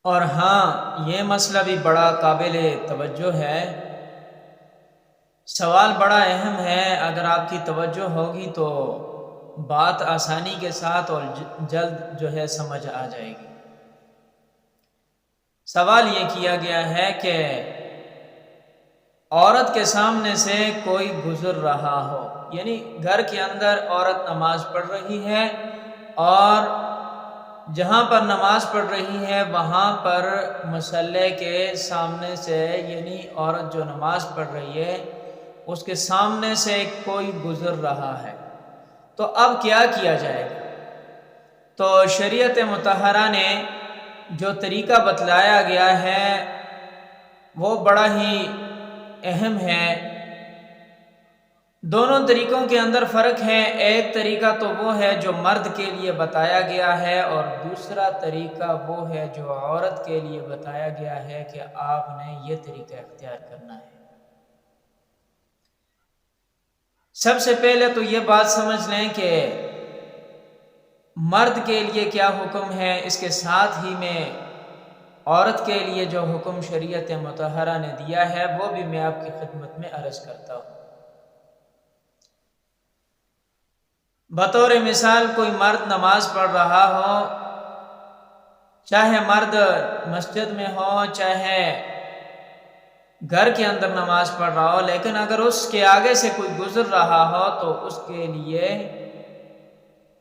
اور ہاں، یہ مسئلہ بھی بڑا قابل توجہ ہے، سوال بڑا اہم ہے۔ اگر آپ کی توجہ ہوگی تو بات آسانی کے ساتھ اور جلد جو ہے سمجھ آ جائے گی۔ سوال یہ کیا گیا ہے کہ عورت کے سامنے سے کوئی گزر رہا ہو، یعنی گھر کے اندر عورت نماز پڑھ رہی ہے، اور جہاں پر نماز پڑھ رہی ہے وہاں پر مصلی کے سامنے سے، یعنی عورت جو نماز پڑھ رہی ہے اس کے سامنے سے کوئی گزر رہا ہے، تو اب کیا کیا جائے گا؟ تو شریعت مطہرہ نے جو طریقہ بتلایا گیا ہے وہ بڑا ہی اہم ہے۔ دونوں طریقوں کے اندر فرق ہے۔ ایک طریقہ تو وہ ہے جو مرد کے لیے بتایا گیا ہے، اور دوسرا طریقہ وہ ہے جو عورت کے لیے بتایا گیا ہے کہ آپ نے یہ طریقہ اختیار کرنا ہے۔ سب سے پہلے تو یہ بات سمجھ لیں کہ مرد کے لیے کیا حکم ہے، اس کے ساتھ ہی میں عورت کے لیے جو حکم شریعت مطہرہ نے دیا ہے وہ بھی میں آپ کی خدمت میں عرض کرتا ہوں۔ بطور مثال کوئی مرد نماز پڑھ رہا ہو، چاہے مرد مسجد میں ہو چاہے گھر کے اندر نماز پڑھ رہا ہو، لیکن اگر اس کے آگے سے کوئی گزر رہا ہو تو اس کے لیے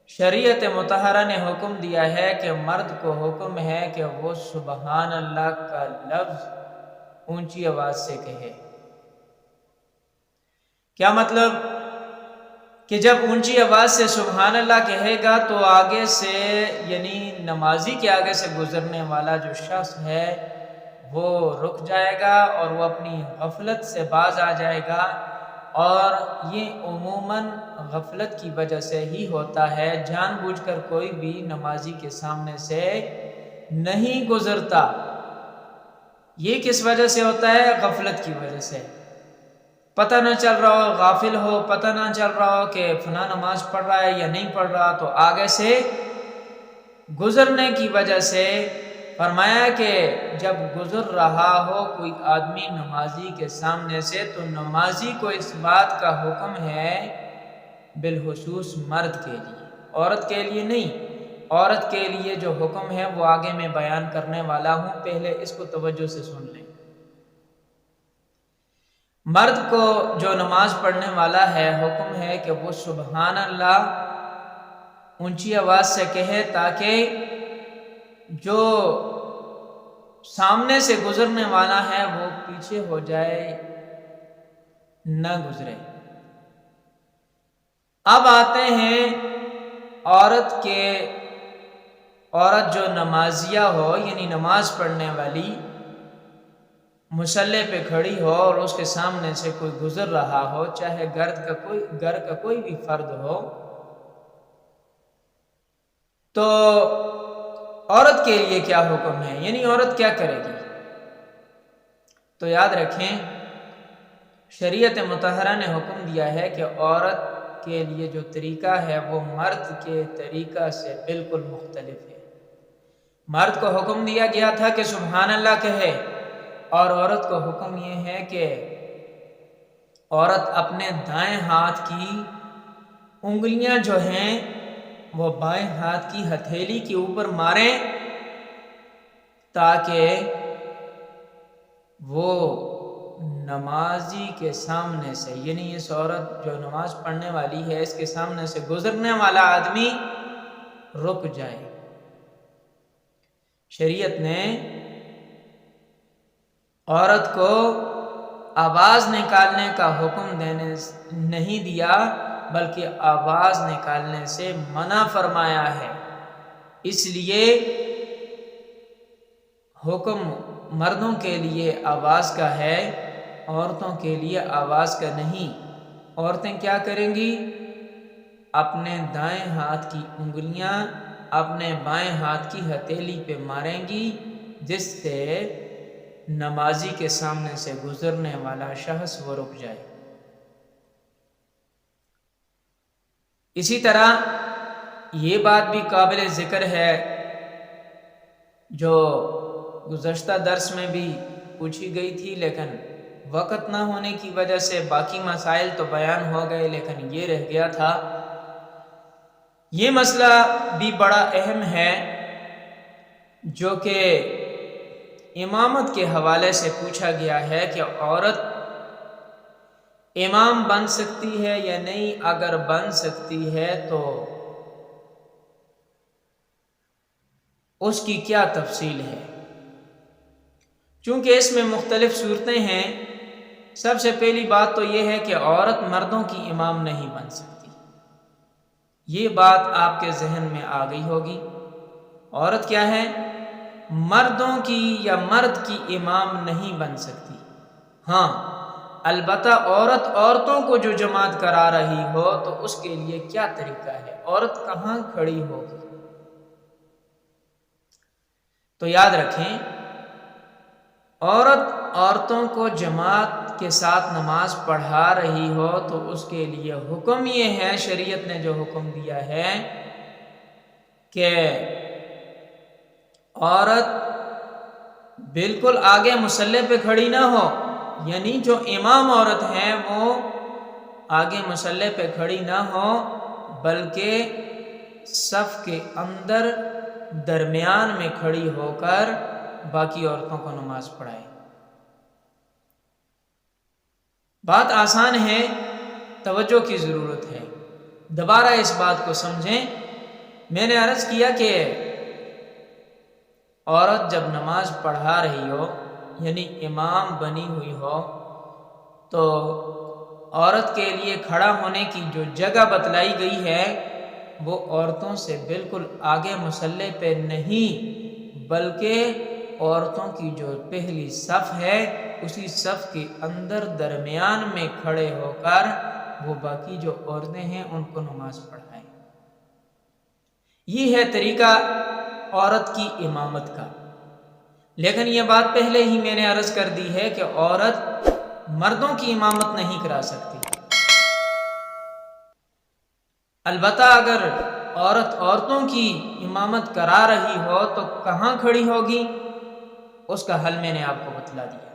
شریعت مطہرہ نے حکم دیا ہے کہ مرد کو حکم ہے کہ وہ سبحان اللہ کا لفظ اونچی آواز سے کہے۔ کیا مطلب؟ کہ جب اونچی آواز سے سبحان اللہ کہے گا تو آگے سے، یعنی نمازی کے آگے سے گزرنے والا جو شخص ہے وہ رک جائے گا اور وہ اپنی غفلت سے باز آ جائے گا، اور یہ عموماً غفلت کی وجہ سے ہی ہوتا ہے۔ جان بوجھ کر کوئی بھی نمازی کے سامنے سے نہیں گزرتا۔ یہ کس وجہ سے ہوتا ہے؟ غفلت کی وجہ سے۔ پتہ نہ چل رہا ہو، غافل ہو، پتہ نہ چل رہا ہو کہ فلاں نماز پڑھ رہا ہے یا نہیں پڑھ رہا، تو آگے سے گزرنے کی وجہ سے فرمایا کہ جب گزر رہا ہو کوئی آدمی نمازی کے سامنے سے تو نمازی کو اس بات کا حکم ہے، بالخصوص مرد کے لیے، عورت کے لیے نہیں۔ عورت کے لیے جو حکم ہے وہ آگے میں بیان کرنے والا ہوں، پہلے اس کو توجہ سے سن لیں۔ مرد کو جو نماز پڑھنے والا ہے حکم ہے کہ وہ سبحان اللہ اونچی آواز سے کہے، تاکہ جو سامنے سے گزرنے والا ہے وہ پیچھے ہو جائے، نہ گزرے۔ اب آتے ہیں عورت جو نمازیہ ہو، یعنی نماز پڑھنے والی، مصلی پہ کھڑی ہو اور اس کے سامنے سے کوئی گزر رہا ہو، چاہے گھر کا کوئی بھی فرد ہو، تو عورت کے لیے کیا حکم ہے، یعنی عورت کیا کرے گی؟ تو یاد رکھیں، شریعت مطہرہ نے حکم دیا ہے کہ عورت کے لیے جو طریقہ ہے وہ مرد کے طریقہ سے بالکل مختلف ہے۔ مرد کو حکم دیا گیا تھا کہ سبحان اللہ کہے، اور عورت کو حکم یہ ہے کہ عورت اپنے دائیں ہاتھ کی انگلیاں جو ہیں وہ بائیں ہاتھ کی ہتھیلی کے اوپر ماریں، تاکہ وہ نمازی کے سامنے سے، یعنی اس عورت جو نماز پڑھنے والی ہے اس کے سامنے سے گزرنے والا آدمی رک جائے۔ شریعت نے عورت کو آواز نکالنے کا حکم نہیں دیا، بلکہ آواز نکالنے سے منع فرمایا ہے۔ اس لیے حکم مردوں کے لیے آواز کا ہے، عورتوں کے لیے آواز کا نہیں۔ عورتیں کیا کریں گی؟ اپنے دائیں ہاتھ کی انگلیاں اپنے بائیں ہاتھ کی ہتھیلی پہ ماریں گی، جس سے نمازی کے سامنے سے گزرنے والا شخص وہ رک جائے۔ اسی طرح یہ بات بھی قابل ذکر ہے، جو گزشتہ درس میں بھی پوچھی گئی تھی، لیکن وقت نہ ہونے کی وجہ سے باقی مسائل تو بیان ہو گئے، لیکن یہ رہ گیا تھا۔ یہ مسئلہ بھی بڑا اہم ہے جو کہ امامت کے حوالے سے پوچھا گیا ہے کہ عورت امام بن سکتی ہے یا نہیں؟ اگر بن سکتی ہے تو اس کی کیا تفصیل ہے؟ چونکہ اس میں مختلف صورتیں ہیں، سب سے پہلی بات تو یہ ہے کہ عورت مردوں کی امام نہیں بن سکتی۔ یہ بات آپ کے ذہن میں آ گئی ہوگی۔ عورت کیا ہے؟ مردوں کی یا مرد کی امام نہیں بن سکتی۔ ہاں، البتہ عورتوں کو جو جماعت کرا رہی ہو تو اس کے لیے کیا طریقہ ہے، عورت کہاں کھڑی ہوگی؟ تو یاد رکھیں، عورتوں کو جماعت کے ساتھ نماز پڑھا رہی ہو تو اس کے لیے حکم یہ ہے، شریعت نے جو حکم دیا ہے کہ عورت بالکل آگے مصلی پہ کھڑی نہ ہو، یعنی جو امام عورت ہیں وہ آگے مصلی پہ کھڑی نہ ہو، بلکہ صف کے اندر درمیان میں کھڑی ہو کر باقی عورتوں کو نماز پڑھائے۔ بات آسان ہے، توجہ کی ضرورت ہے۔ دوبارہ اس بات کو سمجھیں۔ میں نے عرض کیا کہ عورت جب نماز پڑھا رہی ہو، یعنی امام بنی ہوئی ہو، تو عورت کے لیے کھڑا ہونے کی جو جگہ بتلائی گئی ہے وہ عورتوں سے بالکل آگے مصلی پہ نہیں، بلکہ عورتوں کی جو پہلی صف ہے اسی صف کے اندر درمیان میں کھڑے ہو کر وہ باقی جو عورتیں ہیں ان کو نماز پڑھائیں۔ یہ ہے طریقہ عورت کی امامت کا۔ لیکن یہ بات پہلے ہی میں نے عرض کر دی ہے کہ عورت مردوں کی امامت نہیں کرا سکتی۔ البتہ اگر عورتوں کی امامت کرا رہی ہو تو کہاں کھڑی ہوگی، اس کا حل میں نے آپ کو بتلا دیا۔